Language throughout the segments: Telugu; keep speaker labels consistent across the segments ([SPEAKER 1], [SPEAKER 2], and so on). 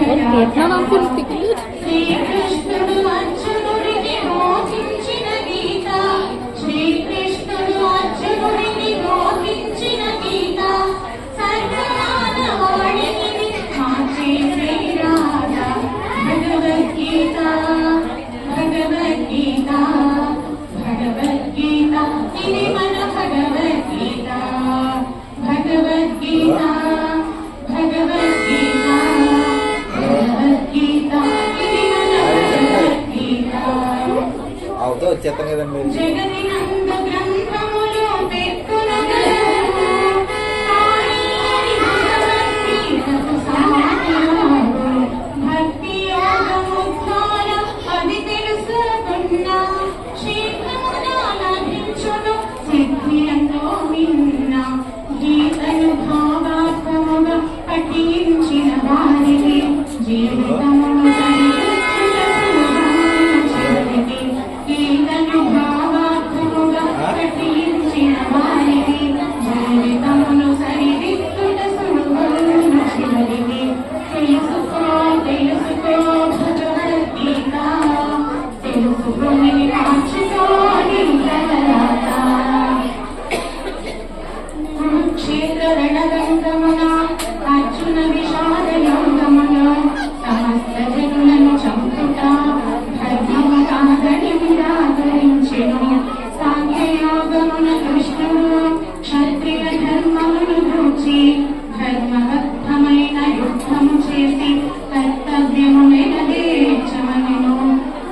[SPEAKER 1] Vietnam అనుకుంటుంది.
[SPEAKER 2] శ్రీకృష్ణుడు అర్జునుడిని మోహించిన గీత, శ్రీకృష్ణుడు అర్జునుడిని మోహించిన గీత, సర్వమానవాళిని మార్చే శ్రీరాధ. భగవద్గీత భగవద్గీత భగవద్గీత ఇది మన భగవద్గీత. భగవద్గీత భగవద్గీత భగవద్గీత ఇది మన భగవద్గీత.
[SPEAKER 3] అవుతో వచ్చేస్తాం కదండి.
[SPEAKER 2] జగదినంద గ్రంథములో పెట్టునగలము భగవద్గీతకు సాధనాలు. భక్తి యోగముద్ధాల అది తెలుసుకున్నా శీఘ్రముగా లభించును సిద్ధి అందో విన్న. గీతను భావాత్మముగా పఠించిన వారికి జీవితమును చివరికి. గీతను భావాత్మముగా పఠించిన వారికి జీవితమును సరిదిద్దుట సులువును చివరికి. తెలుసుకో తెలుసుకో భగవద్గీత, తెలుసుకొని మార్చుకో నీ తలరాత. కురుక్షేత్ర రణరంగమున అర్జున విషాద యోగమున సమస్త జనులను చంపుట ధర్మము కాదని నిరాకరించెను. సాంఖ్యయోగమున కృష్ణుడు క్షత్రియ ధర్మమును గూర్చి ధర్మబద్ధమైన యుద్ధము చేసి కర్తవ్యము నెరవేర్చమనెను.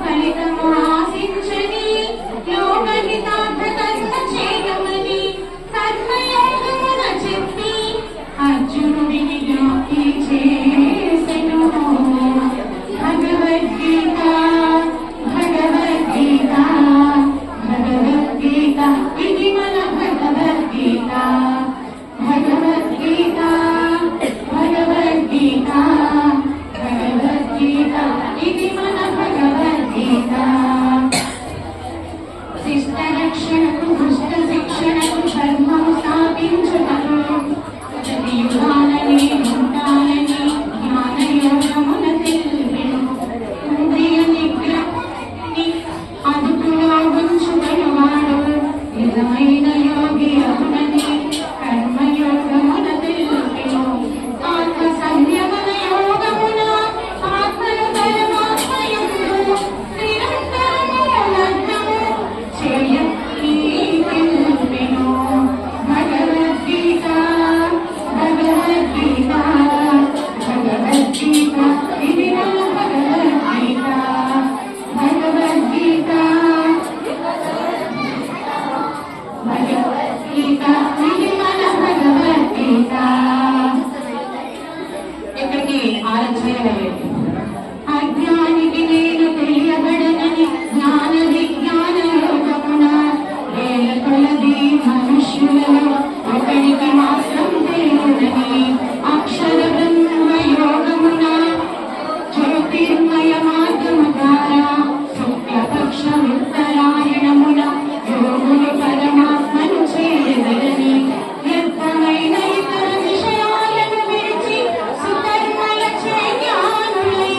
[SPEAKER 2] ఫలితము ఆశించని యోగహితార్థ కర్మ చేయమని కర్మయోగమున చెప్పి అర్జునుడిని జ్ఞాపి చేసెను. భగవద్గీత భగవద్గీత భగవద్గీత ఇది మన భగవద్గీత. భగవద్గీత భగవద్గీత భగవద్గీత ఇది మన భగవద్గీత. శిష్ట రక్షణకు దుష్ట శిక్షణకు ధర్మము స్థాపించుటకు యుగాలని ఉంటాలని జ్ఞానయోగమున తెలిపెను. ఇంద్రియ నిగ్రహాన్ని అదుపులో ఉంచుకుని వాడు నిజమైన యోగి అగునని కర్మయోగమున తెలిపెను. ఆత్మ సంయమన యోగమున ఆత్మను పరమాత్మయందు నిరంతరము లగ్నము చేయని తెలిపెను. భగవద్గీత భగవద్గీత భగవద్గీత ఇది మన భగవద్గీత. భగవద్గీత భగవద్గీత ఇది మన భగవద్గీత. ఇక్కడికి ఆలోచించలేదు. అజ్ఞానికి నేను తెలియబడనని జ్ఞాన విజ్ఞాన యోగమున వేల కొలది మనుష్యులలో ఒకడికి మాత్రం తెలియదని అక్షర బ్రహ్మ యోగమున జ్యోతిర్మయ మార్గము ద్వారా శుక్లపక్ష ఉత్తరాయణమున యోగులు పరమాత్మను చేరగలని వ్యర్థమైన ఇతర విషయాలను విడిచి సుకర్మల జ్ఞానులై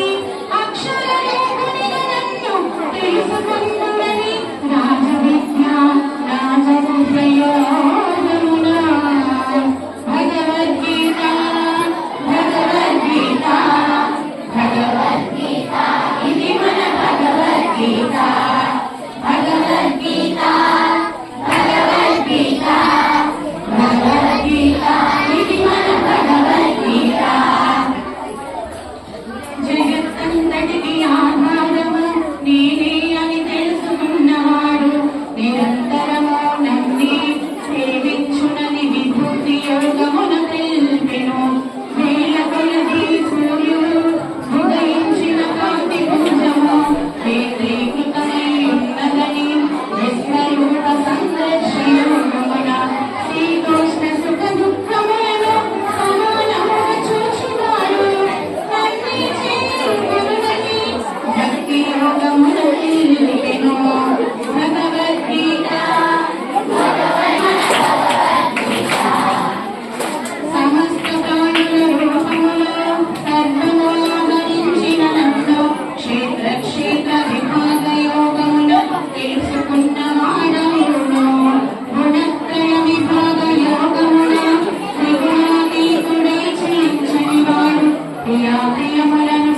[SPEAKER 2] ప్రియాప్రియములను